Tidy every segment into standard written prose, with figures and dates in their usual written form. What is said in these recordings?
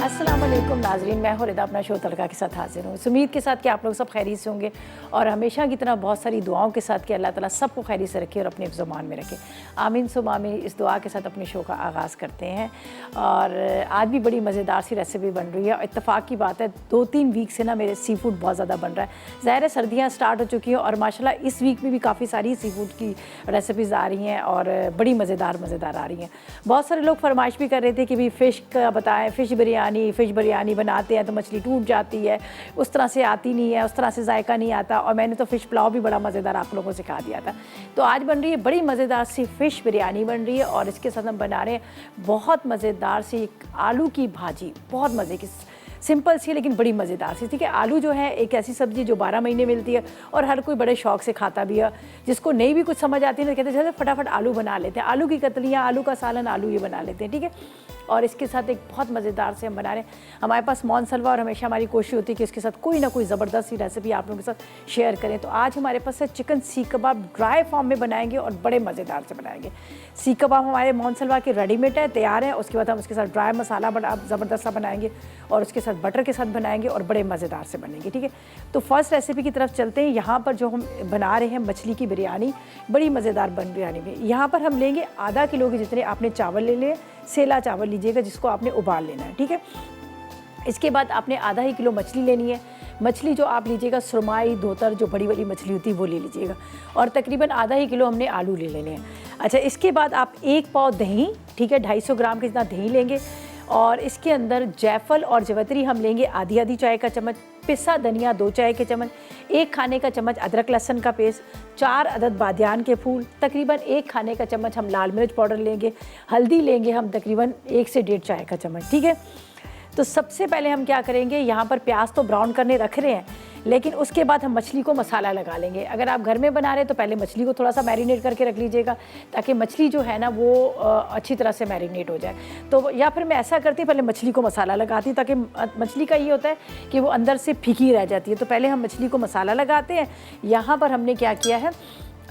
अस्सलाम वालेकुम नाजरीन, मैं हूं रिदा अपना शो तड़का के साथ हाजिर हूँ। इस उम्मीद के साथ कि आप लोग सब खैरियत से होंगे और हमेशा की तरह बहुत सारी दुआओं के साथ कि अल्लाह ताला सबको खैरियत से रखे और अपने ज़ुबान में रखे। आमीन सुम आमीन। इस दुआ के साथ अपने शो का आगाज़ करते हैं और आज भी बड़ी मज़ेदार सी रेसिपी बन रही है। इत्तेफाक की बात है 2-3 वीक से ना मेरे सी फूड बहुत ज़्यादा बन रहा है। ज़ाहिर है सर्दियाँ स्टार्ट हो चुकी हैं और माशाल्लाह इस वीक में भी काफ़ी सारी सी फूड की रेसिपीज़ आ रही हैं और बड़ी मज़ेदार आ रही हैं। बहुत सारे लोग फरमाइश भी कर रहे थे कि भी फ़िश का बताएं, फ़िश बिरयानी बनाते हैं तो मछली टूट जाती है, उस तरह से आती नहीं है, उस तरह से जायका नहीं आता। और मैंने तो फ़िश पुलाव भी बड़ा मज़ेदार आप लोगों को सिखा दिया था। तो आज बन रही है बड़ी मज़ेदार सी फ़िश बिरयानी बन रही है और इसके साथ हम बना रहे हैं बहुत मज़ेदार सी आलू की भाजी, बहुत मज़े की, सिंपल सी लेकिन बड़ी मज़ेदार सी। ठीक है, आलू जो है एक ऐसी सब्ज़ी जो 12 महीने मिलती है और हर कोई बड़े शौक़ से खाता भी है। जिसको नहीं भी कुछ समझ आती है तो कहते हैं फटाफट आलू बना लेते हैं, आलू की कतलियाँ, आलू का सालन, आलू ये बना लेते हैं। ठीक है, और इसके साथ एक बहुत मज़ेदार से हम बना रहे हैं। हमारे पास मौन सलवा और हमेशा हमारी कोशिश होती है कि इसके साथ कोई ना कोई ज़बरदस्त सी रेसिपी आप लोगों के साथ शेयर करें। तो आज हमारे पास है चिकन सीख कबाब, ड्राई फॉर्म में बनाएंगे और बड़े मज़ेदार से बनाएंगे। सीख कबाब हमारे मौन सलवा के रेडीमेड है, तैयार है। उसके बाद हम उसके साथ ड्राई मसाला बड़ा ज़बरदस्त सा बनाएंगे और उसके साथ बटर के साथ बनाएंगे और बड़े मज़ेदार से बनेंगे। ठीक है, तो फर्स्ट रेसिपी की तरफ चलते हैं। यहाँ पर जो हम बना रहे हैं मछली की बिरयानी, बड़ी मज़ेदार बिरयानी में यहाँ पर हम लेंगे आधा किलो के जितने आपने चावल ले लें, सेला चावल लीजिएगा जिसको आपने उबाल लेना है। ठीक है, इसके बाद आपने आधा ही किलो मछली लेनी है। मछली जो आप लीजिएगा सुरमाई, धोतर, जो बड़ी बड़ी मछली होती है वो ले लीजिएगा और तकरीबन आधा ही किलो हमने आलू ले लेने हैं। अच्छा, इसके बाद आप 1 पाव दही, ठीक है, 250 ग्राम के जितना दही लेंगे और इसके अंदर जायफल और जवित्री हम लेंगे आधी आधी चाय का चम्मच, पिसा धनिया 2 चाय के चम्मच, 1 खाने का चम्मच अदरक लहसुन का पेस्ट, 4 अदद बादियान के फूल, तकरीबन 1 खाने का चम्मच हम लाल मिर्च पाउडर लेंगे, हल्दी लेंगे हम तकरीबन 1 से 1.5 चाय का चम्मच। ठीक है, तो सबसे पहले हम क्या करेंगे, यहाँ पर प्याज तो ब्राउन करने रख रहे हैं लेकिन उसके बाद हम मछली को मसाला लगा लेंगे। अगर आप घर में बना रहे हैं तो पहले मछली को थोड़ा सा मैरिनेट करके रख लीजिएगा ताकि मछली जो है ना वो अच्छी तरह से मैरिनेट हो जाए। तो या फिर मैं ऐसा करती हूँ, पहले मछली को मसाला लगाती हूँ ताकि मछली का ये होता है कि वो अंदर से फीकी रह जाती है। तो पहले हम मछली को मसाला लगाते हैं। यहाँ पर हमने क्या किया है,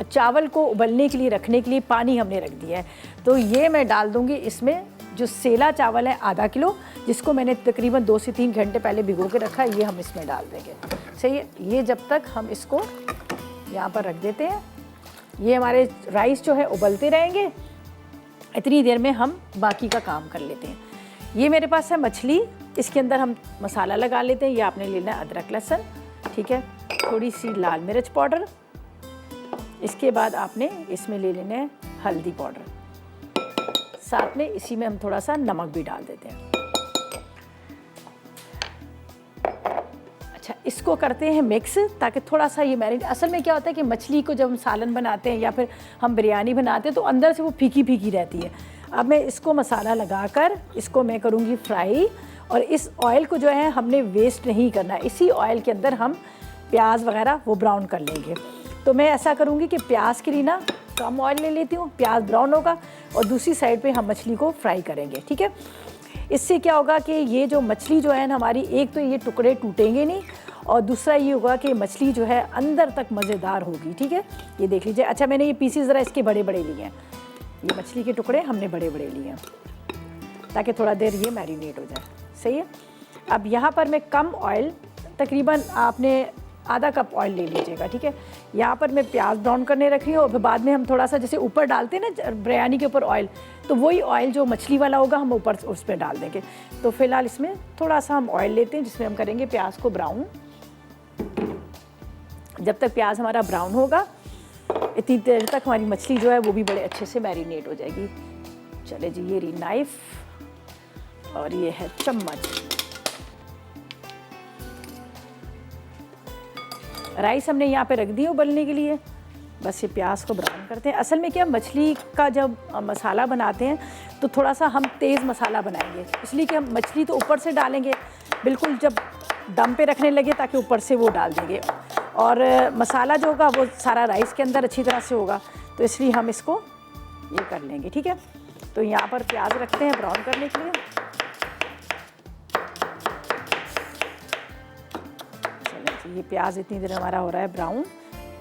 चावल को उबलने के लिए रखने के लिए पानी हमने रख दिया है। तो ये मैं डाल दूँगी इसमें जो सेला चावल है आधा किलो, जिसको मैंने तकरीबन 2 से 3 घंटे पहले भिगो के रखा है, ये हम इसमें डाल देंगे। सही है, ये जब तक हम इसको यहाँ पर रख देते हैं, ये हमारे राइस जो है उबलते रहेंगे, इतनी देर में हम बाकी का काम कर लेते हैं। ये मेरे पास है मछली, इसके अंदर हम मसाला लगा लेते हैं। ये आपने लेना है अदरक लहसुन, ठीक है, थोड़ी सी लाल मिर्च पाउडर, इसके बाद आपने इसमें ले लेना है हल्दी पाउडर, साथ में इसी में हम थोड़ा सा नमक भी डाल देते हैं। अच्छा, इसको करते हैं मिक्स ताकि थोड़ा सा ये मैरिनेट। असल में क्या होता है कि मछली को जब हम सालन बनाते हैं या फिर हम बिरयानी बनाते हैं तो अंदर से वो फीकी फीकी रहती है। अब मैं इसको मसाला लगाकर इसको मैं करूँगी फ्राई और इस ऑयल को जो है हमने वेस्ट नहीं करना है। इसी ऑयल के अंदर हम प्याज वगैरह वो ब्राउन कर लेंगे। तो मैं ऐसा करूँगी कि प्याज के लिए ना कम ऑयल ले लेती हूँ, प्याज ब्राउन होगा और दूसरी साइड पे हम मछली को फ्राई करेंगे। ठीक है, इससे क्या होगा कि ये जो मछली जो है ना हमारी, एक तो ये टुकड़े टूटेंगे नहीं और दूसरा ये होगा कि मछली जो है अंदर तक मज़ेदार होगी। ठीक है, ये देख लीजिए। अच्छा, मैंने ये पीसेस ज़रा इसके बड़े बड़े लिए हैं, ये मछली के टुकड़े हमने बड़े बड़े लिए हैं ताकि थोड़ा देर ये मैरिनेट हो जाए। सही है, अब यहाँ पर मैं कम ऑयल, तकरीबन आपने आधा कप ऑयल ले लीजिएगा। ठीक है, यहाँ पर मैं प्याज ब्राउन करने रखी हूँ और फिर बाद में हम थोड़ा सा जैसे ऊपर डालते हैं ना बिरयानी के ऊपर ऑयल, तो वही ऑयल जो मछली वाला होगा हम ऊपर उस पर डाल देंगे। तो फिलहाल इसमें थोड़ा सा हम ऑयल लेते हैं जिसमें हम करेंगे प्याज को ब्राउन। जब तक प्याज हमारा ब्राउन होगा इतनी देर तक हमारी मछली जो है वो भी बड़े अच्छे से मैरिनेट हो जाएगी। चले जी, ये रही नाइफ और ये है चम्मच। राइस हमने यहाँ पे रख दी उबलने के लिए, बस ये प्याज को ब्राउन करते हैं। असल में क्या, मछली का जब मसाला बनाते हैं तो थोड़ा सा हम तेज़ मसाला बनाएंगे, इसलिए कि हम मछली तो ऊपर से डालेंगे, बिल्कुल जब दम पे रखने लगे ताकि ऊपर से वो डाल देंगे और मसाला जो होगा वो सारा राइस के अंदर अच्छी तरह से होगा, तो इसलिए हम इसको ये कर लेंगे। ठीक है, तो यहाँ पर प्याज रखते हैं ब्राउन करने के लिए। ये प्याज इतनी देर हमारा हो रहा है ब्राउन,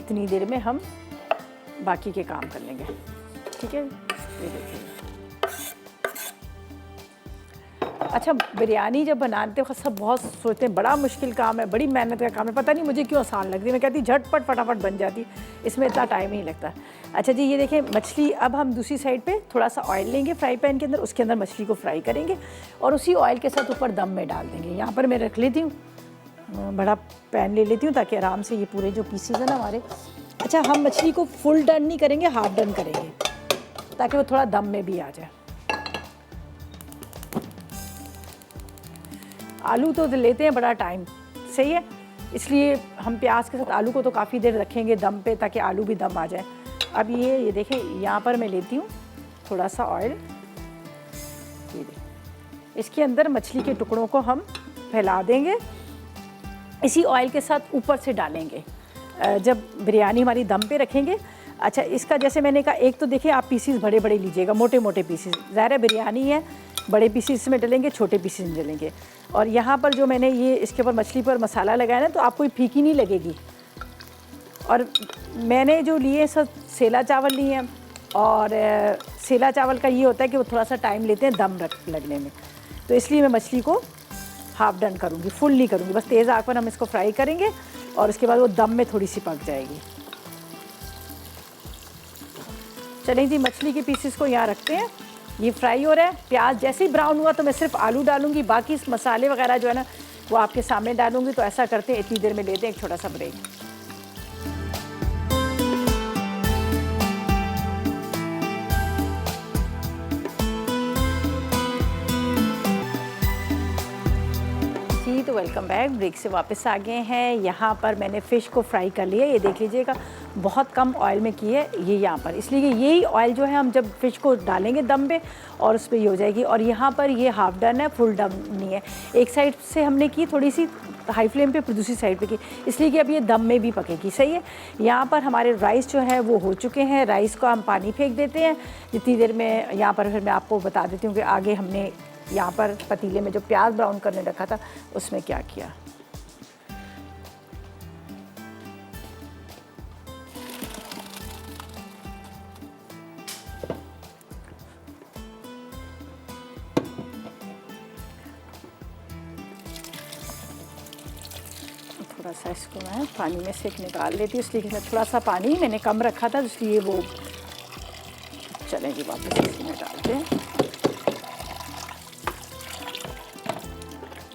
इतनी देर में हम बाकी के काम कर लेंगे। ठीक है, ये देखिए। अच्छा, बिरयानी जब बनाते हो सब बहुत सोचते हैं बड़ा मुश्किल काम है, बड़ी मेहनत का काम है, पता नहीं मुझे क्यों आसान लगती है। मैं कहती झटपट फटाफट बन जाती, इसमें इतना टाइम ही नहीं लगता। अच्छा जी, ये देखें मछली, अब हम दूसरी साइड पे थोड़ा सा ऑयल लेंगे फ्राई पैन के अंदर, उसके अंदर मछली को फ्राई करेंगे और उसी ऑयल के साथ ऊपर दम में डाल देंगे। यहाँ पर मैं रख लेती हूँ, बड़ा पैन ले लेती हूँ ताकि आराम से ये पूरे जो पीसेज हैं ना हमारे। अच्छा, हम मछली को फुल डन नहीं करेंगे, हाफ डन करेंगे ताकि वो थोड़ा दम में भी आ जाए। आलू तो लेते हैं बड़ा टाइम, सही है, इसलिए हम प्याज के साथ आलू को तो काफ़ी देर रखेंगे दम पे ताकि आलू भी दम आ जाए। अब ये देखें, यहाँ पर मैं लेती हूँ थोड़ा सा ऑयल, ये इसके अंदर मछली के टुकड़ों को हम फैला देंगे, इसी ऑयल के साथ ऊपर से डालेंगे जब बिरयानी हमारी दम पे रखेंगे। अच्छा, इसका जैसे मैंने कहा, एक तो देखिए आप पीसीस बड़े बड़े लीजिएगा, मोटे मोटे पीसीस, ज़ाहिर बिरयानी है, बड़े पीसीस में डलेंगे, छोटे पीसीस में डलेंगे। और यहाँ पर जो मैंने ये इसके ऊपर मछली पर मसाला लगाया ना, तो आपको फीकी नहीं लगेगी। और मैंने जो लिए सब सेला चावल लिए हैं, और सेला चावल का ये होता है कि वो थोड़ा सा टाइम लेते हैं दम लगने में, तो इसलिए मैं मछली को हाफ डन करूँगी, फुल नहीं करूँगी, बस तेज़ आग पर हम इसको फ्राई करेंगे और उसके बाद वो दम में थोड़ी सी पक जाएगी। चलें जी, मछली के पीसेस को यहाँ रखते हैं, ये फ्राई हो रहा है। प्याज जैसे ही ब्राउन हुआ तो मैं सिर्फ आलू डालूंगी, बाकी इस मसाले वगैरह जो है ना वो आपके सामने डालूंगी। तो ऐसा करते हैं, इतनी देर में लेते हैं एक छोटा सा ब्रेक। जी, तो वेलकम बैक, ब्रेक से वापस आ गए हैं। यहाँ पर मैंने फ़िश को फ्राई कर लिया, ये देख लीजिएगा, बहुत कम ऑयल में की है ये यहाँ पर, इसलिए यही ऑयल जो है हम जब फ़िश को डालेंगे दम पे और उस पर ये हो जाएगी। और यहाँ पर ये हाफ डन है, फुल डन नहीं है। एक साइड से हमने की थोड़ी सी हाई फ्लेम पे, फिर दूसरी साइड पे की, इसलिए कि अब ये दम में भी पकेगी, सही है। यहाँ पर हमारे राइस जो है वो हो चुके हैं, राइस को हम पानी फेंक देते हैं जितनी देर में। यहाँ पर फिर मैं आपको बता देती हूँ कि आगे हमने यहाँ पर पतीले में जो प्याज ब्राउन करने रखा था उसमें क्या किया। थोड़ा सा इसको मैं पानी में से निकाल लेती हूँ, इसलिए कि थोड़ा सा पानी मैंने कम रखा था, इसलिए वो चलेंगे वापस इसमें डालते हैं।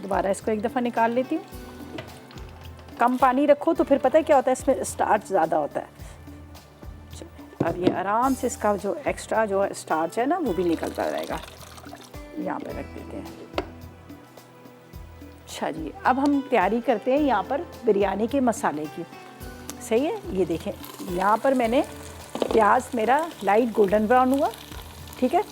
दोबारा इसको एक दफ़ा निकाल लेती हूँ। कम पानी रखो तो फिर पता है क्या होता है, इसमें स्टार्च ज़्यादा होता है। अब ये आराम से इसका जो एक्स्ट्रा जो स्टार्च है ना वो भी निकलता रहेगा। यहाँ पे रख देते हैं। अच्छा जी, अब हम तैयारी करते हैं यहाँ पर बिरयानी के मसाले की, सही है। ये देखें, यहाँ पर मैंने प्याज मेरा लाइट गोल्डन ब्राउन हुआ, ठीक है,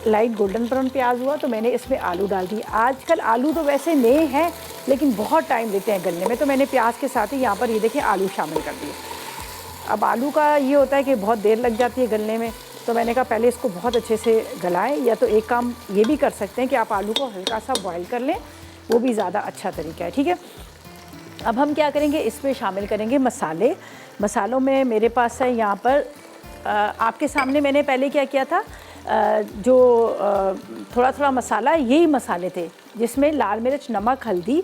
लाइट गोल्डन ब्राउन प्याज हुआ तो मैंने इसमें आलू डाल दिए। आजकल आलू तो वैसे नए हैं लेकिन बहुत टाइम लेते हैं गलने में, तो मैंने प्याज के साथ ही यहाँ पर ये देखिए आलू शामिल कर दिए। अब आलू का ये होता है कि बहुत देर लग जाती है गलने में, तो मैंने कहा पहले इसको बहुत अच्छे से गलाएं, या तो एक काम ये भी कर सकते हैं कि आप आलू को हल्का सा बॉयल कर लें, वो भी ज़्यादा अच्छा तरीका है, ठीक है। अब हम क्या करेंगे, इसमें शामिल करेंगे मसाले। मसालों में मेरे पास है यहाँ पर आपके सामने मैंने पहले क्या किया था, जो थोड़ा थोड़ा मसाला, यही मसाले थे जिसमें लाल मिर्च, नमक, हल्दी,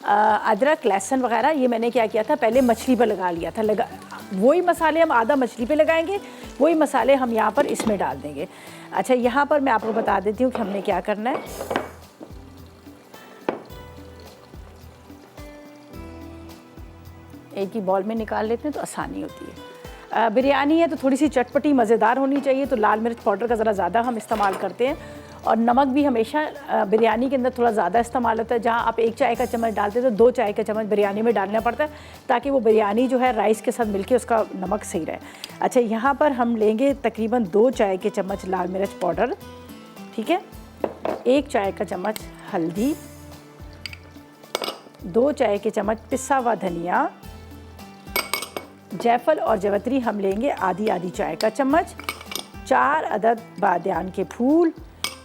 अदरक, लहसुन वगैरह, ये मैंने क्या किया था पहले मछली पर लगा लिया था। वही मसाले हम आधा मछली पे लगाएंगे, वही मसाले हम यहाँ पर इसमें डाल देंगे। अच्छा, यहाँ पर मैं आपको बता देती हूँ कि हमने क्या करना है। एक ही बॉल में निकाल लेते हैं तो आसानी होती है। बिरयानी है तो थोड़ी सी चटपटी मज़ेदार होनी चाहिए, तो लाल मिर्च पाउडर का ज़रा ज़्यादा हम इस्तेमाल करते हैं, और नमक भी हमेशा बिरयानी के अंदर थोड़ा ज़्यादा इस्तेमाल होता है। जहाँ आप 1 चाय का चम्मच डालते हैं तो 2 चाय का चम्मच बिरयानी में डालना पड़ता है, ताकि वो बिरयानी जो है राइस के साथ मिलके उसका नमक सही रहे। अच्छा, यहाँ पर हम लेंगे तकरीबन 2 चाय के चम्मच लाल मिर्च पाउडर, ठीक है, 1 चाय का चम्मच हल्दी, 2 चाय के चम्मच पिसा हुआ धनिया, जायफल और जवतरी हम लेंगे आधी आधी चाय का चम्मच, 4 अदद बादियान के फूल,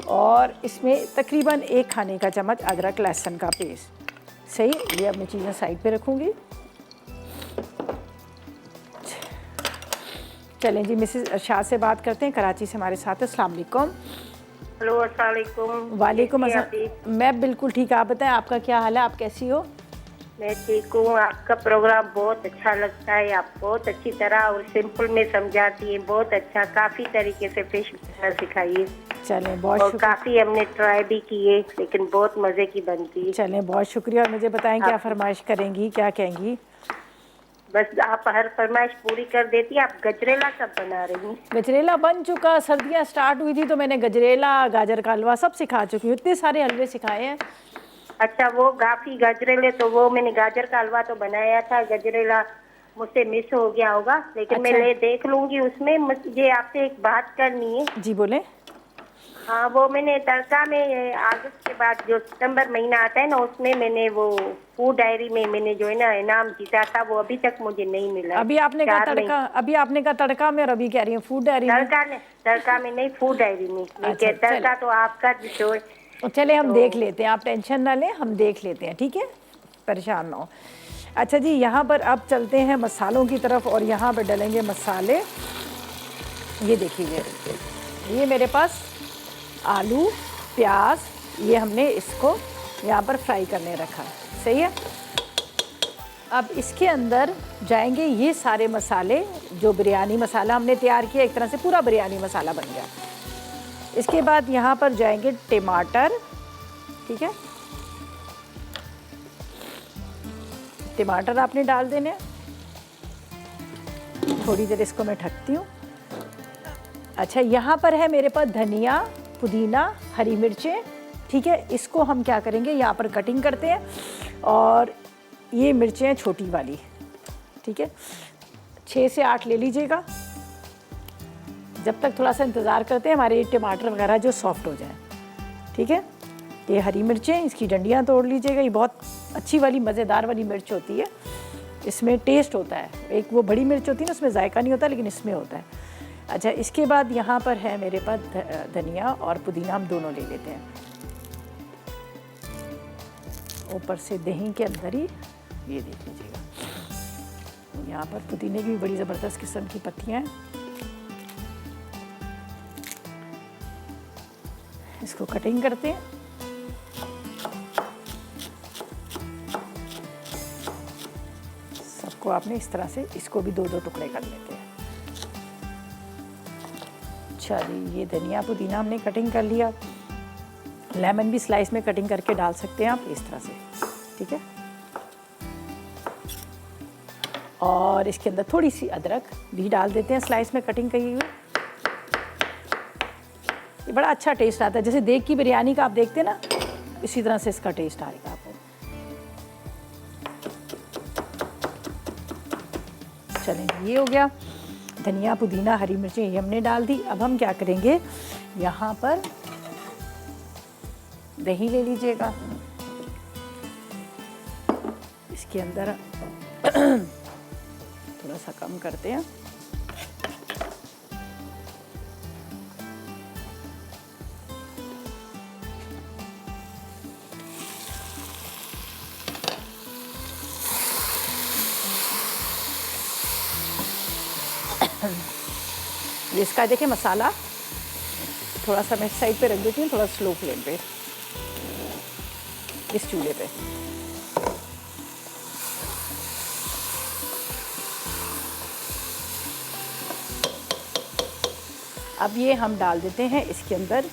और इसमें तकरीबन 1 खाने का चम्मच अदरक लहसुन का पेस्ट। सही, ये अब मैं चीज़ें साइड पे रखूँगी। चलें जी, मिसेस अरशाद से बात करते हैं, कराची से हमारे साथ है। अस्सलाम वालेकुम। हेलो, अस्सलाम वालेकुम। वालेकुम कैसी हैं अस्सलाम। मैं बिल्कुल ठीक, आप बताएं आपका क्या हाल है, आप कैसी हो? मैं ठीक हूँ। आपका प्रोग्राम बहुत अच्छा लगता है। आप बहुत अच्छी तरह और सिंपल में समझाती हैं। बहुत अच्छा, काफी तरीके से फिश सिखाइए। चलें, बहुत और शुक्र। काफी हमने ट्राई भी किए, लेकिन बहुत मजे की बनती है। चलें, बहुत शुक्रिया। और मुझे बताएं क्या आप फरमाइश करेंगी, क्या कहेंगी? बस आप हर फरमाइश पूरी कर देती है। आप गजरेला कब बना रही हैं? गजरेला बन चुका, सर्दियाँ स्टार्ट हुई थी तो मैंने गजरेला, गाजर का हलवा सब सिखा चुकी हूँ, इतने सारे हलवे सिखाए हैं। अच्छा, वो काफी गजरेले तो वो मैंने गाजर का हलवा तो बनाया था। गजरेला मुझसे मिस हो गया होगा, लेकिन मैं अच्छा, ले देख लूंगी। उसमें मुझे आपसे एक बात करनी है। जी बोलें। हाँ, वो मैंने तड़का में अगस्त के बाद जो सितंबर महीना आता है ना, उसमें मैंने वो फूड डायरी में मैंने जो है ना इनाम जीता था। वो अभी तक मुझे नहीं मिला है। अभी आपने कहा 4 महीने। तड़का, अभी आपने कहा तड़का में और अभी कह रही हैं फूड डायरी में। तड़का में नहीं, फूड डायरी में। मैं अच्छा, चले, तड़का तो आपका जो है। चले हम देख तो लेते हैं, आप टेंशन ना लें, हम देख लेते हैं, ठीक है, परेशान ना हो। अच्छा जी, यहाँ पर अब चलते हैं मसालों की तरफ और यहाँ पर डलेंगे मसाले। ये देखिए, ये मेरे पास आलू, प्याज, ये हमने इसको यहाँ पर फ्राई करने रखा है, सही है। अब इसके अंदर जाएंगे ये सारे मसाले, जो बिरयानी मसाला हमने तैयार किया, एक तरह से पूरा बिरयानी मसाला बन गया। इसके बाद यहाँ पर जाएंगे टमाटर, ठीक है, टमाटर आपने डाल देने। थोड़ी देर इसको मैं ढकती हूँ। अच्छा, यहाँ पर है मेरे पास धनिया, पुदीना, हरी मिर्चें, ठीक है। इसको हम क्या करेंगे, यहाँ पर कटिंग करते हैं। और ये मिर्चें हैं छोटी वाली, ठीक है, 6 से 8 ले लीजिएगा। जब तक थोड़ा सा इंतज़ार करते हैं हमारे टमाटर वगैरह जो सॉफ्ट हो जाए, ठीक है। ये हरी मिर्चें, इसकी डंडियाँ तोड़ लीजिएगा। ये बहुत अच्छी वाली मज़ेदार वाली मिर्च होती है, इसमें टेस्ट होता है। एक वो बड़ी मिर्च होती है ना, उसमें जायका नहीं होता, लेकिन इसमें होता है। अच्छा, इसके बाद यहाँ पर है मेरे पास धनिया और पुदीना, हम दोनों ले लेते हैं। ऊपर से दही के अंदर ही ये देख लीजिएगा, यहाँ पर पुदीने की भी बड़ी ज़बरदस्त किस्म की पत्तियाँ हैं। इसको कटिंग करते हैं। सबको आपने इस तरह से, इसको भी 2-2 टुकड़े कर लेते हैं। अच्छा जी, ये धनिया पुदीना हमने कटिंग कर लिया। लेमन भी स्लाइस में कटिंग करके डाल सकते हैं आप, इस तरह से, ठीक है। और इसके अंदर थोड़ी सी अदरक भी डाल देते हैं, स्लाइस में कटिंग की हुई। ये बड़ा अच्छा टेस्ट आता है, जैसे देग की बिरयानी का आप देखते हैं ना, इसी तरह से इसका टेस्ट आएगा आपको। चलें, ये हो गया। धनिया, पुदीना, हरी मिर्चें ये हमने डाल दी। अब हम क्या करेंगे, यहाँ पर दही ले लीजिएगा। इसके अंदर थोड़ा सा कम करते हैं। इसका देखिए मसाला थोड़ा सा मैं साइड पे रख देती हूँ, थोड़ा स्लो फ्लेम पे, इस चूल्हे पे। अब ये हम डाल देते हैं इसके अंदर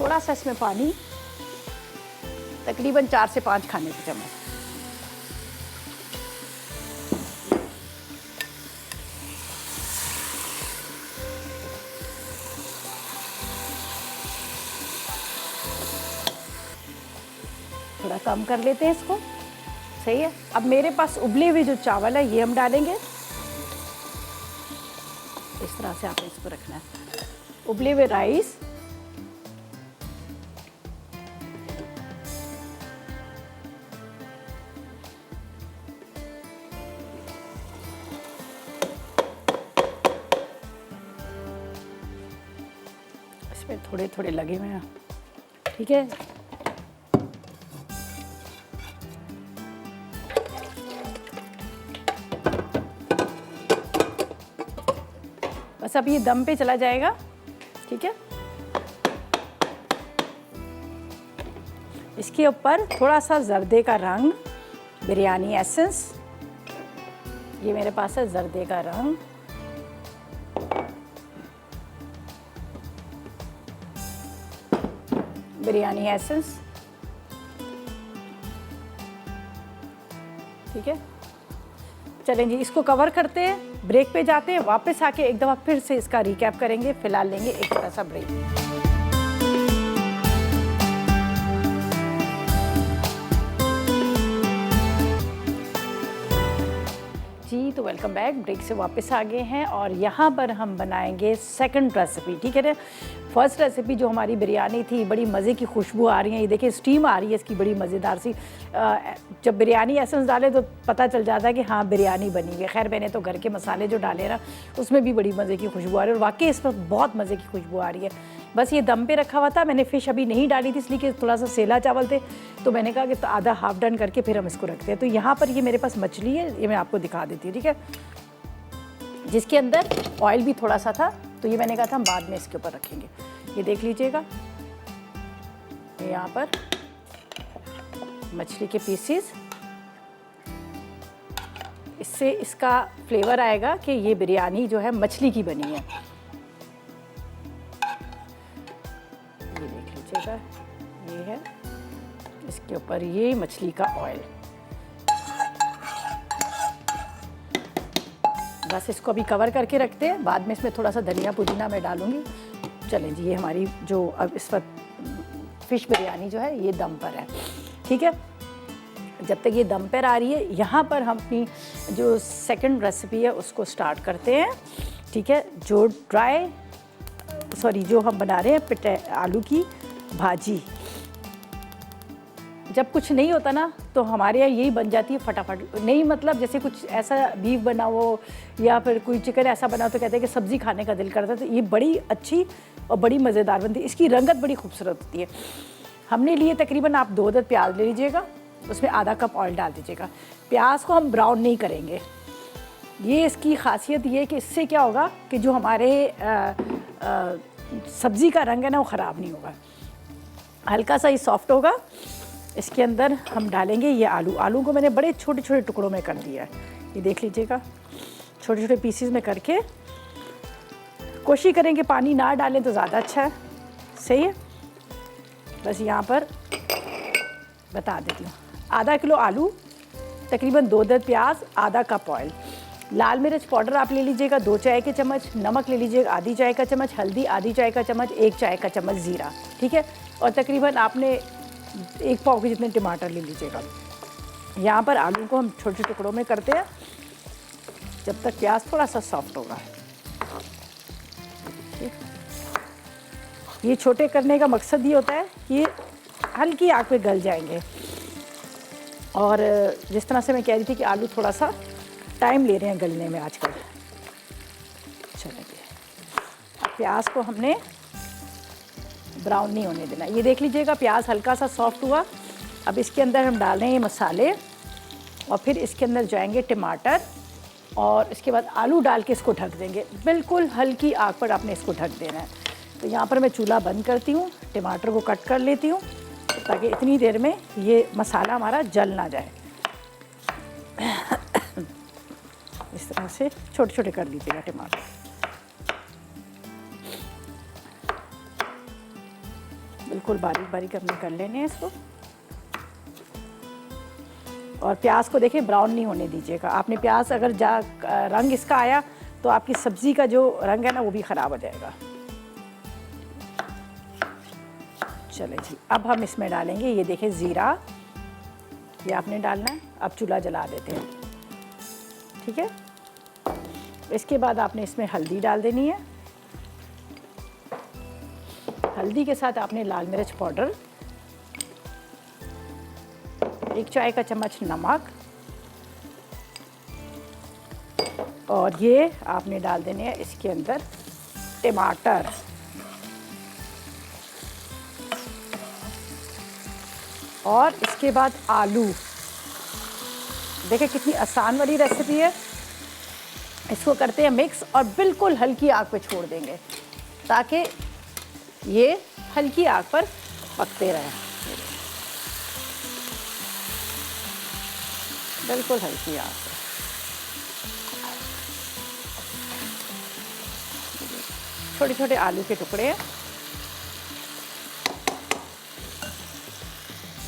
थोड़ा सा, इसमें पानी, तकरीबन 4 से 5 खाने के चम्मच। थोड़ा कम कर लेते हैं इसको, सही है। अब मेरे पास उबले हुए जो चावल है ये हम डालेंगे। इस तरह से आपने इसको रखना है, उबले हुए राइस। इसमें थोड़े थोड़े लगे हुए हैं, ठीक है। बस अब ये दम पे चला जाएगा, ठीक है। इसके ऊपर थोड़ा सा जर्दे का रंग, बिरयानी एसेंस, ये मेरे पास है जर्दे का रंग, बिरयानी एसेंस, ठीक है। चलें जी, इसको कवर करते हैं, ब्रेक पे जाते हैं, वापस आके एक दफ़ा फिर से इसका रिकैप करेंगे। फिलहाल लेंगे एक छोटा सा ब्रेक। जी तो वेलकम बैक, ब्रेक से वापस आ गए हैं और यहाँ पर हम बनाएंगे सेकंड रेसिपी, ठीक है ना। फर्स्ट रेसिपी जो हमारी बिरयानी थी, बड़ी मज़े की खुशबू आ रही है, ये देखिए स्टीम आ रही है इसकी बड़ी मज़ेदार सी। जब बिरयानी एसेंस डाले तो पता चल जाता है कि हाँ बिरयानी बनी हुई है। खैर मैंने तो घर के मसाले जो डाले ना उसमें भी बड़ी मज़े की खुशबू आ रही है और वाकई इस पर बहुत मज़े की खुशबू आ रही है। बस ये दम पे रखा हुआ था, मैंने फ़िश अभी नहीं डाली थी इसलिए कि थोड़ा सा सेला चावल थे, तो मैंने कहा कि तो आधा हाफ डन करके फिर हम इसको रखते हैं। तो यहाँ पर ये मेरे पास मछली है, ये मैं आपको दिखा देती हूँ, ठीक है, जिसके अंदर ऑयल भी थोड़ा सा था, तो ये मैंने कहा था हम बाद में इसके ऊपर रखेंगे। ये देख लीजिएगा, यहाँ पर मछली के पीसीस, इससे इसका फ्लेवर आएगा कि ये बिरयानी जो है मछली की बनी है। ये देख लीजिएगा, ये है, इसके ऊपर ये मछली का ऑयल। बस इसको अभी कवर करके रखते हैं, बाद में इसमें थोड़ा सा धनिया पुदीना मैं डालूंगी। चलें जी, ये हमारी जो अब इस वक्त फ़िश बिरयानी जो है ये दम पर है, ठीक है। जब तक ये दम पर आ रही है, यहाँ पर हम अपनी जो सेकंड रेसिपी है उसको स्टार्ट करते हैं, ठीक है। जो हम बना रहे हैं आलू की भाजी। जब कुछ नहीं होता ना तो हमारे यहाँ यही बन जाती है फटाफट। नहीं मतलब जैसे कुछ ऐसा बीफ बना हो या फिर कोई चिकन ऐसा बना हो तो कहते हैं कि सब्ज़ी खाने का दिल करता है, तो ये बड़ी अच्छी और बड़ी मज़ेदार बनती है। इसकी रंगत बड़ी खूबसूरत होती है। हमने लिए तकरीबन आप 2 अदद प्याज ले लीजिएगा, उसमें आधा कप ऑयल डाल दीजिएगा। प्याज को हम ब्राउन नहीं करेंगे, ये इसकी खासियत ये है कि इससे क्या होगा कि जो हमारे सब्ज़ी का रंग है ना वो ख़राब नहीं होगा, हल्का सा ही सॉफ्ट होगा। इसके अंदर हम डालेंगे ये आलू को मैंने बड़े छोटे छोटे टुकड़ों में कर दिया है, ये देख लीजिएगा, छोटे छोटे पीसीज में करके। कोशिश करें कि पानी ना डालें तो ज़्यादा अच्छा है, सही है। बस यहाँ पर बता देती हूँ, आधा किलो आलू, तकरीबन 2 अदद प्याज, आधा कप ऑयल, लाल मिर्च पाउडर आप ले लीजिएगा 2 चाय के चम्मच, नमक ले लीजिएगा आधी चाय का चम्मच, हल्दी आधी चाय का चम्मच, 1 चाय का चम्मच ज़ीरा, ठीक है। और तकरीबन आपने 1 पाव के जितने टमाटर ले लीजिएगा। यहाँ पर आलू को हम छोटे छोटे टुकड़ों में करते हैं जब तक प्याज थोड़ा सा सॉफ्ट होगा। ये छोटे करने का मकसद ये होता है कि हल्की आग पे गल जाएंगे। और जिस तरह से मैं कह रही थी कि आलू थोड़ा सा टाइम ले रहे हैं गलने में आजकल। चलिए, अब प्याज को हमने ब्राउन नहीं होने देना। ये देख लीजिएगा प्याज हल्का सा सॉफ्ट हुआ। अब इसके अंदर हम डाल रहे हैं मसाले और फिर इसके अंदर जाएंगे टमाटर और इसके बाद आलू डाल के इसको ढक देंगे। बिल्कुल हल्की आग पर आपने इसको ढक देना है। तो यहाँ पर मैं चूल्हा बंद करती हूँ, टमाटर को कट कर लेती हूँ ताकि इतनी देर में ये मसाला हमारा जल ना जाए। इस तरह से छोटे छोटे कर लीजिएगा टमाटर। बिल्कुल बारीक बारीक हमने कर लेने हैं इसको। और प्याज को देखिए ब्राउन नहीं होने दीजिएगा आपने। प्याज अगर रंग इसका आया तो आपकी सब्ज़ी का जो रंग है ना वो भी ख़राब हो जाएगा। चले जी, अब हम इसमें डालेंगे, ये देखें ज़ीरा, ये आपने डालना है। अब चूल्हा जला देते हैं, ठीक है। इसके बाद आपने इसमें हल्दी डाल देनी है। हल्दी के साथ आपने लाल मिर्च पाउडर, 1 चाय का चम्मच नमक और ये आपने डाल देने हैं इसके अंदर टमाटर। और इसके बाद आलू। देखिए कितनी आसान वाली रेसिपी है। इसको करते हैं मिक्स और बिल्कुल हल्की आग पे छोड़ देंगे ताकि ये हल्की आग पर पकते रहें, बिल्कुल हल्की आग पर। छोटे छोटे आलू के टुकड़े।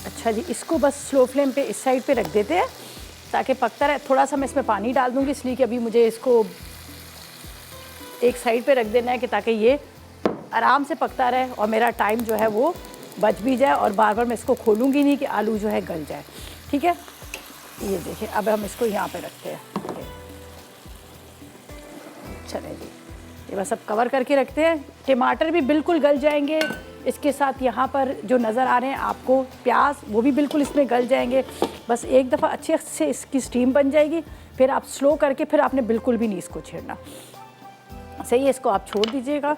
अच्छा जी, इसको बस स्लो फ्लेम पे इस साइड पे रख देते हैं ताकि पकता रहे। थोड़ा सा मैं इसमें पानी डाल दूँगी इसलिए कि अभी मुझे इसको एक साइड पे रख देना है कि ताकि ये आराम से पकता रहे और मेरा टाइम जो है वो बच भी जाए और बार बार मैं इसको खोलूँगी नहीं कि आलू जो है गल जाए। ठीक है, ये देखिए अब हम इसको यहाँ पे रखते हैं। चले जी, ये बस अब कवर करके रखते हैं। टमाटर भी बिल्कुल गल जाएंगे इसके साथ। यहाँ पर जो नज़र आ रहे हैं आपको प्याज, वो भी बिल्कुल इसमें गल जाएंगे। बस एक दफ़ा अच्छे से इसकी स्टीम बन जाएगी, फिर आप स्लो करके फिर आपने बिल्कुल भी नहीं इसको छेड़ना। सही है, इसको आप छोड़ दीजिएगा।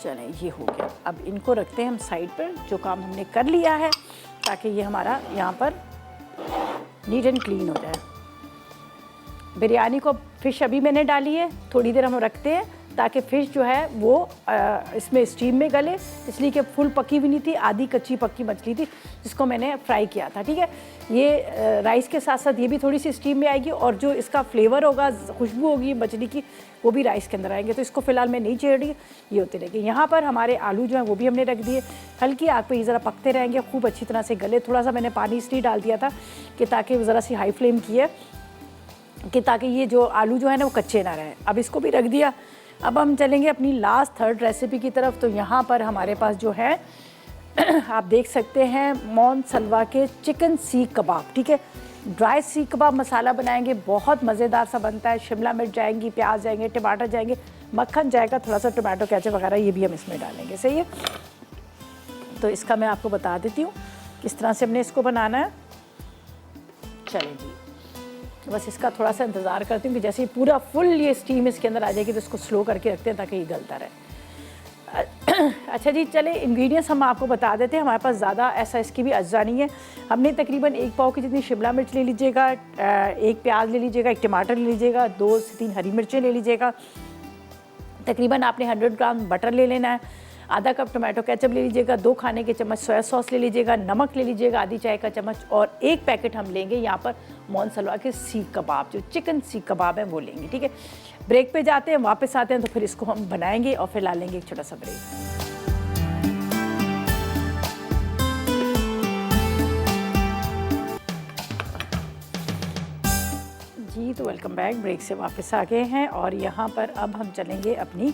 चलें, ये हो गया। अब इनको रखते हैं हम साइड पर, जो काम हमने कर लिया है, ताकि ये हमारा यहाँ पर नीट एंड क्लीन हो जाए। बिरयानी को फ़िश अभी मैंने डाली है, थोड़ी देर हम रखते हैं ताकि फ़िश जो है वो इसमें स्टीम में गले, इसलिए कि फुल पकी भी नहीं थी, आधी कच्ची पक्की मछली थी जिसको मैंने फ्राई किया था। ठीक है, ये राइस के साथ साथ ये भी थोड़ी सी स्टीम में आएगी और जो इसका फ्लेवर होगा, खुशबू होगी मछली की, वो भी राइस के अंदर आएंगे। तो इसको फ़िलहाल मैं नहीं छेड़ रही, ये होते रहेंगे। यहाँ पर हमारे आलू जो है वो भी हमने रख दिए, हल्की आग पर ये ज़रा पकते रहेंगे, खूब अच्छी तरह से गले। थोड़ा सा मैंने पानी इसलिए डाल दिया था कि ताकि ज़रा सी हाई फ्लेम की है कि ताकि ये जो आलू जो है ना वो कच्चे ना रहे। अब इसको भी रख दिया। अब हम चलेंगे अपनी लास्ट थर्ड रेसिपी की तरफ। तो यहाँ पर हमारे पास जो है आप देख सकते हैं मौन सलवा के चिकन सीख कबाब। ठीक है, ड्राई सीख कबाब मसाला बनाएंगे, बहुत मज़ेदार सा बनता है। शिमला मिर्च जाएंगी, प्याज जाएंगे, टमाटर जाएंगे, मक्खन जाएगा, थोड़ा सा टमाटो केचप वगैरह ये भी हम इसमें डालेंगे। सही है, तो इसका मैं आपको बता देती हूँ किस तरह से हमने इसको बनाना है। चलें जी, तो बस इसका थोड़ा सा इंतज़ार करती हूँ कि जैसे ही पूरा फुल ये स्टीम इसके अंदर आ जाएगी तो इसको स्लो करके रखते हैं ताकि ये गलता रहे। अच्छा जी, चले इंग्रेडिएंट्स हम आपको बता देते हैं। हमारे पास ज़्यादा ऐसा इसकी भी अज्जा नहीं है। हमने तकरीबन 1 पाव की जितनी शिमला मिर्च ले लीजिएगा, 1 प्याज ले लीजिएगा, 1 टमाटर ले लीजिएगा, 2 से 3 हरी मिर्चें ले लीजिएगा। तकरीबन आपने 100 ग्राम बटर ले लेना है, आधा कप टमाटो केचप ले लीजिएगा, 2 खाने के चम्मच सोया सॉस ले लीजिएगा, नमक ले लीजिएगा आधी चाय का चम्मच, और 1 पैकेट हम लेंगे यहाँ पर मौन सलवा के सीख कबाब, जो चिकन सीख कबाब है वो लेंगे। ठीक है, ब्रेक पे जाते हैं, वापस आते हैं तो फिर इसको हम बनाएंगे और फिर ला लेंगे एक छोटा सा ब्रेक। जी, तो वेलकम बैक। ब्रेक से वापस आ गए हैं और यहाँ पर अब हम चलेंगे अपनी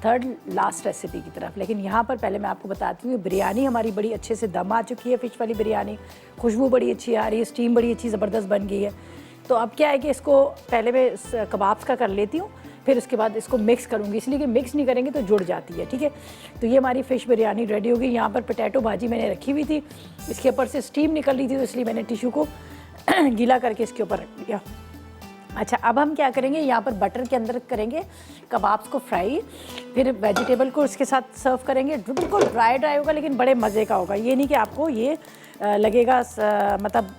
थर्ड लास्ट रेसिपी की तरफ। लेकिन यहाँ पर पहले मैं आपको बताती हूँ, बिरयानी हमारी बड़ी अच्छे से दम आ चुकी है। फ़िश वाली बिरयानी, खुशबू बड़ी अच्छी आ रही है, स्टीम बड़ी अच्छी ज़बरदस्त बन गई है। तो अब क्या है कि इसको पहले मैं कबाब्स का कर लेती हूँ, फिर उसके बाद इसको मिक्स करूँगी, इसलिए कि मिक्स नहीं करेंगे तो जुड़ जाती है। ठीक है, तो ये हमारी फ़िश बिरयानी रेडी होगी। यहाँ पर पोटैटो भाजी मैंने रखी हुई थी, इसके ऊपर से स्टीम निकल रही थी, तो इसलिए मैंने टिशू को गीला करके इसके ऊपर रख दिया। अच्छा, अब हम क्या करेंगे, यहाँ पर बटर के अंदर करेंगे कबाब्स को फ्राई, फिर वेजिटेबल को इसके साथ सर्व करेंगे। बिल्कुल ड्राई होगा लेकिन बड़े मज़े का होगा। ये नहीं कि आपको ये लगेगा मतलब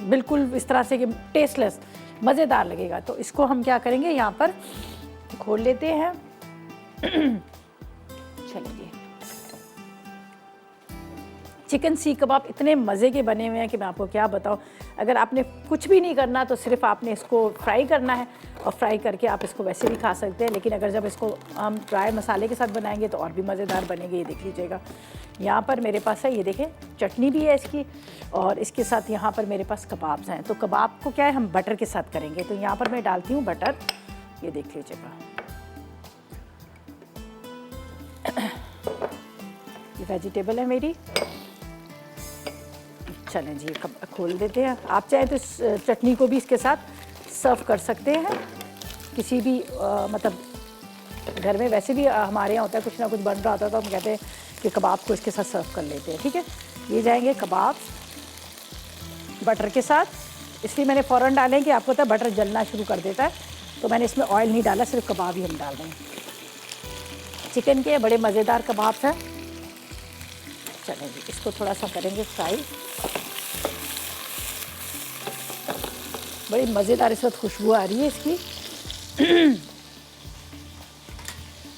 बिल्कुल इस तरह से कि टेस्टलेस, मज़ेदार लगेगा। तो इसको हम क्या करेंगे, यहाँ पर खोल लेते हैं। चलिए, चिकन सीख कबाब इतने मज़े के बने हुए हैं कि मैं आपको क्या बताऊं। अगर आपने कुछ भी नहीं करना तो सिर्फ आपने इसको फ्राई करना है, और फ्राई करके आप इसको वैसे भी खा सकते हैं। लेकिन अगर जब इसको हम ड्राई मसाले के साथ बनाएंगे तो और भी मज़ेदार बनेंगे। ये देख लीजिएगा, यहाँ पर मेरे पास है, ये देखें चटनी भी है इसकी, और इसके साथ यहाँ पर मेरे पास कबाब्स हैं। तो कबाब को क्या है, हम बटर के साथ करेंगे। तो यहाँ पर मैं डालती हूँ बटर, ये देख लीजिएगा। ये वेजिटेबल है मेरी। चलें जी, खोल देते हैं। आप चाहे तो चटनी को भी इसके साथ सर्व कर सकते हैं, किसी भी मतलब घर में वैसे भी हमारे यहाँ होता है, कुछ ना कुछ बन रहा होता है तो हम कहते हैं कि कबाब को इसके साथ सर्व कर लेते हैं। ठीक है, ये जाएंगे कबाब बटर के साथ। इसलिए मैंने फ़ौरन डालें कि आपको पता है बटर जलना शुरू कर देता है, तो मैंने इसमें ऑयल नहीं डाला, सिर्फ कबाब ही हम डाल रहे हैं। चिकन के बड़े मज़ेदार कबाब हैं। चलें जी, इसको थोड़ा सा करेंगे फ्राई। बड़ी मज़ेदार इस वक्त खुशबू आ रही है इसकी।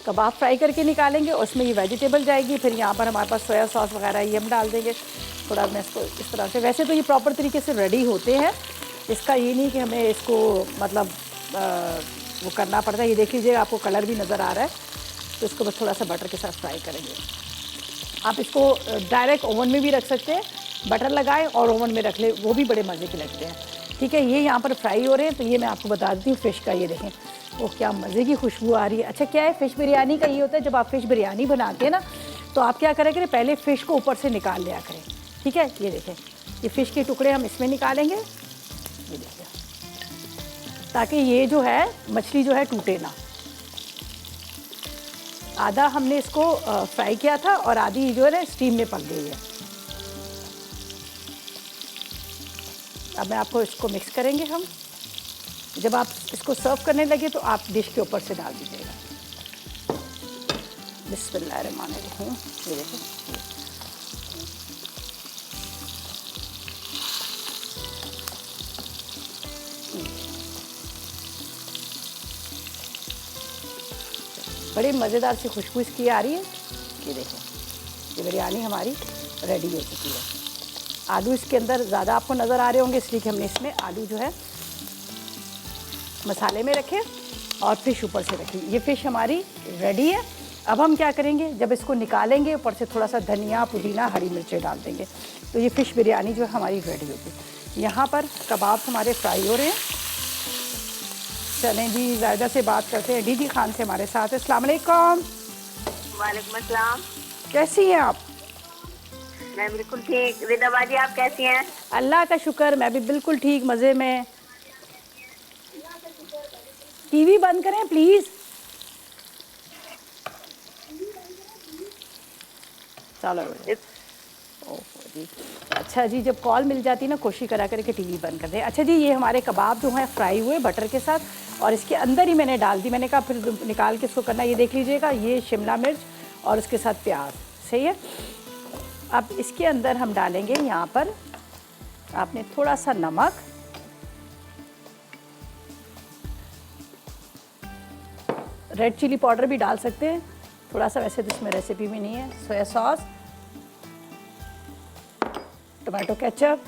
कबाब फ्राई करके निकालेंगे, उसमें ये वेजिटेबल जाएगी, फिर यहाँ पर हमारे पास सोया सॉस वगैरह ये हम डाल देंगे। थोड़ा मैं इसको इस तरह से, वैसे तो ये प्रॉपर तरीके से रेडी होते हैं, इसका ये नहीं कि हमें इसको मतलब वो करना पड़ता है। ये देख लीजिए आपको कलर भी नज़र आ रहा है, तो इसको बस थोड़ा सा बटर के साथ फ्राई करेंगे। आप इसको डायरेक्ट ओवन में भी रख सकते हैं, बटर लगाएं और ओवन में रख ले, वो भी बड़े मज़े के लगते हैं। ठीक है, ये यहाँ पर फ्राई हो रहे हैं, तो ये मैं आपको बता देती हूँ फ़िश का। ये देखें वो क्या मज़े की खुशबू आ रही है। अच्छा क्या है, फ़िश बिरयानी का ये होता है, जब आप फ़िश बिरयानी बनाते हैं ना, तो आप क्या करें, पहले फ़िश को ऊपर से निकाल लिया करें। ठीक है, ये देखें ये फ़िश के टुकड़े हम इसमें निकालेंगे, ये देखिए, ताकि ये जो है मछली जो है टूटे ना। आधा हमने इसको फ्राई किया था और आधी जो है ना स्टीम में पक गई है। अब मैं आपको इसको मिक्स करेंगे हम। जब आप इसको सर्व करने लगे तो आप डिश के ऊपर से डाल दीजिएगा। बिस्मिल्लाहिर्रहमानिर्रहीम। ये देखो, बड़ी मज़ेदार सी खुशबू इसकी आ रही है। ये देखो, ये बिरयानी हमारी रेडी हो चुकी है। आलू इसके अंदर ज़्यादा आपको नज़र आ रहे होंगे, इसलिए कि हमने इसमें आलू जो है मसाले में रखे और फ़िश ऊपर से रखी। ये फ़िश हमारी रेडी है। अब हम क्या करेंगे, जब इसको निकालेंगे ऊपर से थोड़ा सा धनिया, पुदीना, हरी मिर्चें डाल देंगे, तो ये फ़िश बिरयानी जो है हमारी रेडी होगी। यहाँ पर कबाब हमारे फ्राई हो रहे हैं। चलें जी, ज़ायदा से बात करते हैं। दीदी खान से हमारे साथ है। अस्सलाम वालेकुम। वालेकुम अस्सलाम। कैसी हैं आप? मैं बिल्कुल ठीक। रिदा बाजी आप कैसी हैं? अल्लाह का शुक्र, मैं भी बिल्कुल ठीक, मज़े में। टीवी बंद करें प्लीज़। चलो ओहो जी। अच्छा जी, जब कॉल मिल जाती है ना, कोशिश करा करके टीवी बंद कर दें। अच्छा जी, ये हमारे कबाब जो हैं फ्राई हुए बटर के साथ, और इसके अंदर ही मैंने डाल दी। मैंने कहा फिर निकाल के इसको करना। ये देख लीजिएगा, ये शिमला मिर्च और उसके साथ प्याज, सही है। अब इसके अंदर हम डालेंगे, यहाँ पर आपने थोड़ा सा नमक, रेड चिली पाउडर भी डाल सकते हैं थोड़ा सा, वैसे तो इसमें रेसिपी में नहीं है। सोया सॉस, टोमेटो केचप,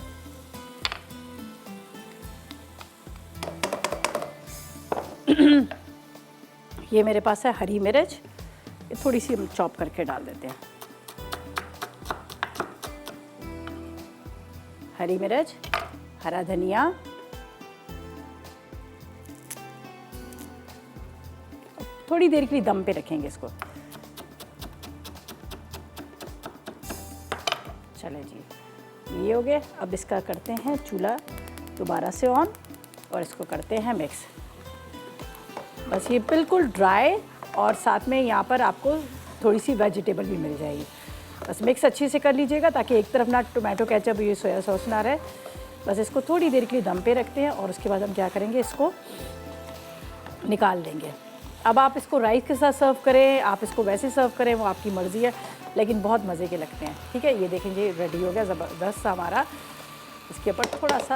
ये मेरे पास है हरी मिर्च, ये थोड़ी सी हम चॉप करके डाल देते हैं। हरी मिर्च, हरा धनिया, थोड़ी देर के लिए दम पे रखेंगे इसको। चले जी, ये हो गए। अब इसका करते हैं चूल्हा दोबारा से ऑन और इसको करते हैं मिक्स। बस ये बिल्कुल ड्राई, और साथ में यहाँ पर आपको थोड़ी सी वेजिटेबल भी मिल जाएगी। बस मिक्स अच्छे से कर लीजिएगा ताकि एक तरफ ना टोमेटो केचप, ये सोया सॉस ना रहे। बस इसको थोड़ी देर के लिए दम पे रखते हैं और उसके बाद हम क्या करेंगे, इसको निकाल देंगे। अब आप इसको राइस के साथ सर्व करें, आप इसको वैसे सर्व करें, वो आपकी मर्ज़ी है, लेकिन बहुत मज़े के लगते हैं। ठीक है, ये देखेंगे रेडी हो गया ज़बरदस्त हमारा। इसके ऊपर थोड़ा सा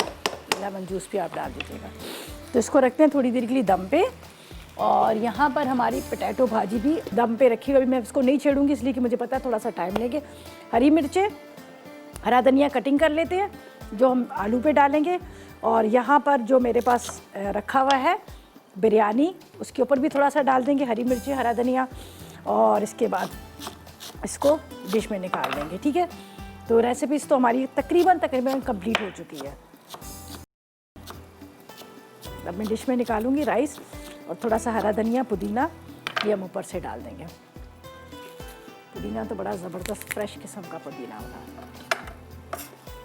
लेमन जूस भी आप डाल दीजिएगा। तो इसको रखते हैं थोड़ी देर के लिए दम पे। और यहाँ पर हमारी पोटैटो भाजी भी दम पे रखी। अभी मैं इसको नहीं छेड़ूंगी, इसलिए कि मुझे पता है थोड़ा सा टाइम लेंगे। हरी मिर्चें, हरा धनिया कटिंग कर लेते हैं, जो हम आलू पे डालेंगे। और यहाँ पर जो मेरे पास रखा हुआ है बिरयानी, उसके ऊपर भी थोड़ा सा डाल देंगे हरी मिर्ची, हरा धनिया, और इसके बाद इसको डिश में निकाल देंगे। ठीक है, तो रेसिपीज़ तो हमारी तकरीबन कंप्लीट हो चुकी है। अब मैं डिश में निकालूंगी राइस, और थोड़ा सा हरा धनिया, पुदीना, ये हम ऊपर से डाल देंगे। पुदीना तो बड़ा ज़बरदस्त फ्रेश किस्म का पुदीना होगा।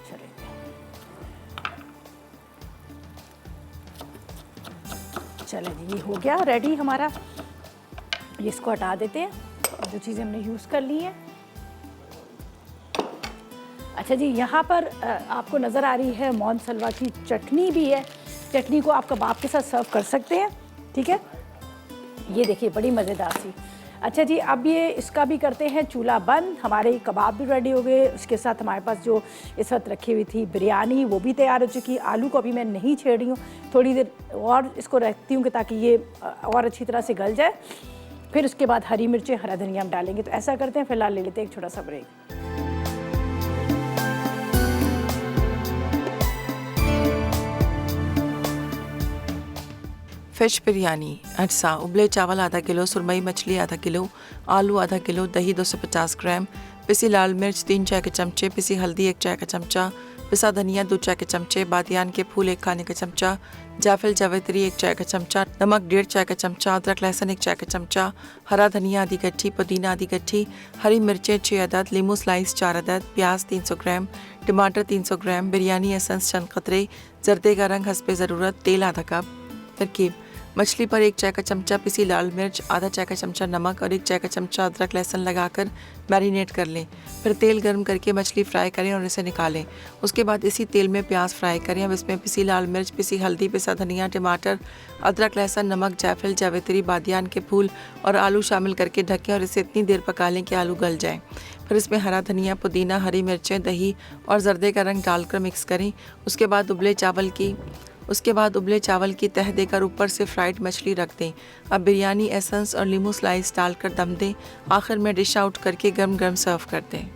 चलिए, चले जी, ये हो गया रेडी हमारा। ये इसको हटा देते हैं, जो चीज़ें हमने यूज़ कर ली हैं। अच्छा जी, यहाँ पर आपको नज़र आ रही है मोहन सलवा की चटनी भी है। चटनी को आप कबाब के साथ सर्व कर सकते हैं। ठीक है, ये देखिए बड़ी मज़ेदार सी। अच्छा जी, अब ये इसका भी करते हैं चूल्हा बंद। हमारे कबाब भी रेडी हो गए, उसके साथ हमारे पास जो इस वक्त रखी हुई थी बिरयानी वो भी तैयार हो चुकी। आलू को अभी मैं नहीं छेड़ रही हूँ, थोड़ी देर और इसको रखती हूँ कि ताकि ये और अच्छी तरह से गल जाए। फिर उसके बाद हरी मिर्चें, हरा धनिया हम डालेंगे। तो ऐसा करते हैं, फिलहाल ले लेते हैं एक छोटा सा ब्रेक। फिश बिरयानी अज्जा, उबले चावल आधा किलो, सुरमई मछली आधा किलो, आलू आधा किलो, दही 250 ग्राम, पिसी लाल मिर्च 3 चाय के चमचे, पिसी हल्दी 1 चाय का चमचा, पिसा धनिया 2 चाय के चमचे, बादियान के फूल 1 खाने का चमचा, जायफल जावित्री 1 चाय का चमचा, नमक 1.5 चाय का चमचा, अदरक लहसुन 1 चाय का चमचा, हरा धनिया आधी गट्ठी, पुदीना आधी गट्ठी, हरी मिर्चें 6 अदद, लीमू स्लाइस 4 अदद, प्याज 300 ग्राम, टमाटर 300 ग्राम, बिरयानी एसेंस चंद कतरे, जर्दे का रंग हस्बे ज़रूरत, तेल आधा कप। तरकीब: मछली पर 1 चाय का चमचा पिसी लाल मिर्च, आधा चाय का चमचा नमक और 1 चाय का चमचा अदरक लहसुन लगाकर मैरिनेट कर लें। फिर तेल गर्म करके मछली फ्राई करें और इसे निकालें। उसके बाद इसी तेल में प्याज फ्राई करें। अब इसमें पिसी लाल मिर्च, पिसी हल्दी, पिसा धनिया, टमाटर, अदरक लहसुन, नमक, जायफल जावित्री, बादियान के फूल और आलू शामिल करके ढकें और इसे इतनी देर पका लें कि आलू गल जाएँ। फिर इसमें हरा धनिया, पुदीना, हरी मिर्चें, दही और जर्दे का रंग डालकर मिक्स करें। उसके बाद उबले चावल की तह देकर ऊपर से फ्राइड मछली रख दें। अब बिरयानी एसेंस और लीमू स्लाइस डालकर दम दें। आखिर में डिश आउट करके गरम गरम सर्व कर दें।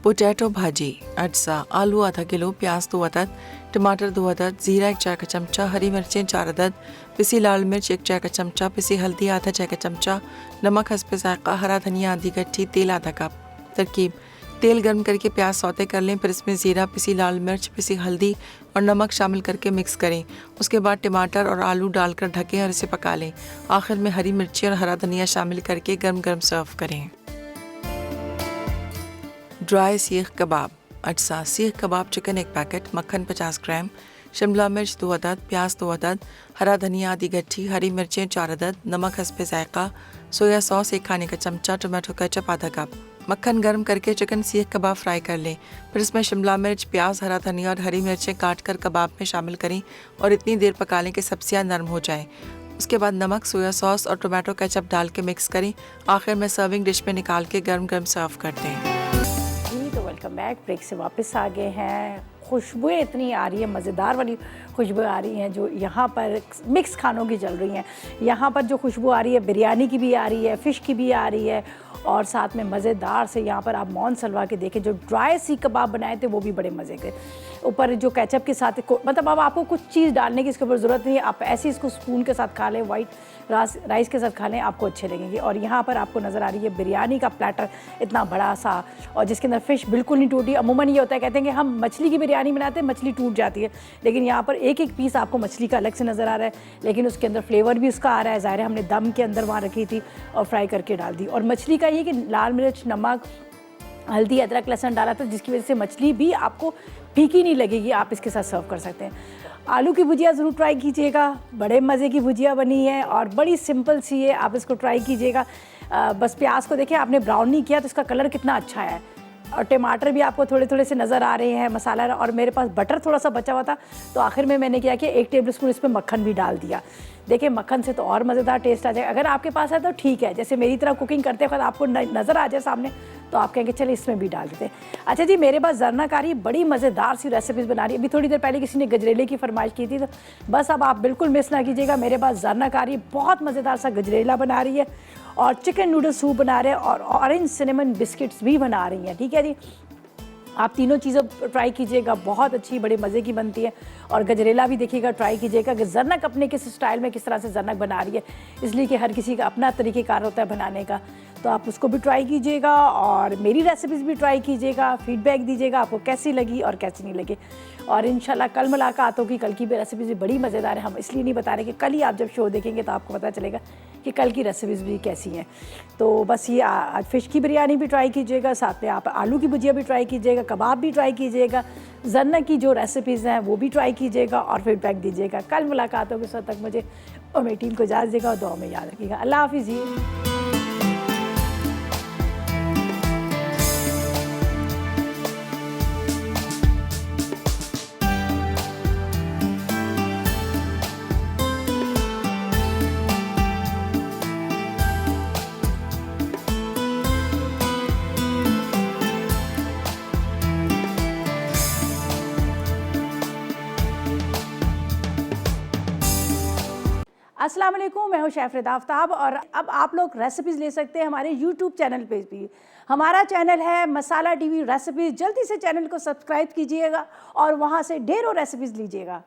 पोटैटो भाजी अज्जा, आलू आधा किलो, प्याज 2 अदद, टमाटर 2 अदद, ज़ीरा 1 चाय का चमचा, हरी मिर्चें 4 अदद, पिसी लाल मिर्च 1 चाय का चमचा, पिसी हल्दी आधा चाय का चमचा, नमक हस्बे ज़ायक़ा, हरा धनिया आधी गट्ठी, तेल आधा कप। तरकीब: तेल गर्म करके प्याज सौते कर लें। फिर इसमें ज़ीरा, पिसी लाल मिर्च, पिसी हल्दी और नमक शामिल करके मिक्स करें। उसके बाद टमाटर और आलू डालकर ढकें और इसे पका लें। आखिर में हरी मिर्ची और हरा धनिया शामिल करके गरम गरम सर्व करें। ड्राई सीख कबाब अज्जा, सीख कबाब चिकन 1 पैकेट, मक्खन 50 ग्राम, शिमला मिर्च 2 अदद, प्याज 2 अदद, हरा धनिया आधी गट्ठी, हरी मिर्चें 4 अदद, नमक हस्बे ज़ायक़ा, सोया सॉस 1 खाने का चमचा, टमाटो केचप आधा कप। मक्खन गर्म करके चिकन सीख कबाब फ्राई कर लें। फिर इसमें शिमला मिर्च, प्याज, हरा धनिया और हरी मिर्चें काट कर कबाब में शामिल करें और इतनी देर पका लें कि सब्जियां नरम हो जाएं। उसके बाद नमक, सोया सॉस और टमाटो केचप डाल के मिक्स करें। आखिर में सर्विंग डिश में निकाल के गरम गरम सर्व कर दें। जी, तो वेलकम बैक। ब्रेक से वापस आ गए हैं। खुशबुएँ इतनी आ रही है, मज़ेदार वाली खुशबू आ रही हैं जो यहाँ पर मिक्स खानों की चल रही हैं। यहाँ पर जो खुशबू आ रही है बिरयानी की भी आ रही है, फ़िश की भी आ रही है और साथ में मज़ेदार से यहाँ पर आप मौन सलवा के देखें जो ड्राई सीख कबाब बनाए थे वो भी बड़े मज़े के। ऊपर जो केचप के साथ मतलब अब आपको कुछ चीज़ डालने की इसके ऊपर ज़रूरत नहीं है, आप ऐसे इसको स्पून के साथ खा लें, वाइट राइस के साथ खा लें, आपको अच्छे लगेंगे। और यहाँ पर आपको नज़र आ रही है बिरयानी का प्लेटर इतना बड़ा सा और जिसके अंदर फ़िश बिल्कुल नहीं टूटी। अमूमन ये होता है, कहते हैं कि हम मछली की बिरयानी बनाते हैं, मछली टूट जाती है, लेकिन यहाँ पर एक एक पीस आपको मछली का अलग से नज़र आ रहा है, लेकिन उसके अंदर फ्लेवर भी उसका आ रहा है। ज़ाहिर है हमने दम के अंदर वहाँ रखी थी और फ्राई करके डाल दी। और मछली का ये कि लाल मिर्च, नमक, हल्दी, अदरक लहसुन डाला था जिसकी वजह से मछली भी आपको फीकी नहीं लगेगी। आप इसके साथ सर्व कर सकते हैं। आलू की भुजिया ज़रूर ट्राई कीजिएगा, बड़े मज़े की भुजिया बनी है और बड़ी सिंपल सी है, आप इसको ट्राई कीजिएगा। बस प्याज को देखिए, आपने ब्राउन नहीं किया तो इसका कलर कितना अच्छा है और टमाटर भी आपको थोड़े थोड़े से नज़र आ रहे हैं, मसाला। और मेरे पास बटर थोड़ा सा बचा हुआ था तो आखिर में मैंने किया कि 1 टेबल स्पून इसमें मक्खन भी डाल दिया। देखिए मक्खन से तो और मज़ेदार टेस्ट आ जाएगा। अगर आपके पास है तो ठीक है, जैसे मेरी तरह कुकिंग करते वक्त आपको नज़र आ जाए सामने तो आप कहेंगे चले इसमें भी डाल देते हैं। अच्छा जी, मेरे पास जरनाकारी बड़ी मज़ेदार सी रेसिपीज़ बना रही है। अभी थोड़ी देर पहले किसी ने गजरेले की फरमाइश की थी, तो बस अब आप बिल्कुल मिस ना कीजिएगा। मेरे पास जरनाकारी बहुत मज़ेदार सा गजरेला बना रही है और चिकन नूडल सूप बना रहे हैं और ऑरेंज सिनेमन बिस्किट्स भी बना रही हैं। ठीक है जी, आप तीनों चीज़ें ट्राई कीजिएगा, बहुत अच्छी बड़े मज़े की बनती है। और गजरेला भी देखिएगा, ट्राई कीजिएगा कि जरनक अपने किस स्टाइल में किस तरह से जरनक बना रही है, इसलिए कि हर किसी का अपना तरीक़ेकार होता है बनाने का। तो आप उसको भी ट्राई कीजिएगा और मेरी रेसिपीज़ भी ट्राई कीजिएगा, फीडबैक दीजिएगा आपको कैसी लगी और कैसी नहीं लगी। और इंशाल्लाह कल मुलाकात होगी। कल की भी रेसिपीज़ भी बड़ी मज़ेदार है। हम इसलिए नहीं बता रहे कि कल ही आप जब शो देखेंगे तो आपको पता चलेगा कि कल की रेसिपीज़ भी कैसी हैं। तो बस ये आज फ़िश की बिरयानी भी ट्राई कीजिएगा, साथ में आप आलू की भुजिया भी ट्राई कीजिएगा, कबाब भी ट्राई कीजिएगा, जरनक की जो रेसिपीज़ हैं वो भी ट्राई कीजिएगा और फीडबैक दीजिएगा। कल मुलाकात होगी, उस वक्त तक मुझे और मेरी टीम को इजाज़त देगा और दुआ में याद रखिएगा। अल्लाह हाफ़िज़ जी। अस्सलाम वालेकुम, मैं हूं शेफ रिदा आफ्ताब और अब आप लोग रेसिपीज़ ले सकते हैं हमारे यूट्यूब चैनल पे भी। हमारा चैनल है मसाला टीवी रेसिपीज़। जल्दी से चैनल को सब्सक्राइब कीजिएगा और वहां से ढेरों रेसिपीज़ लीजिएगा।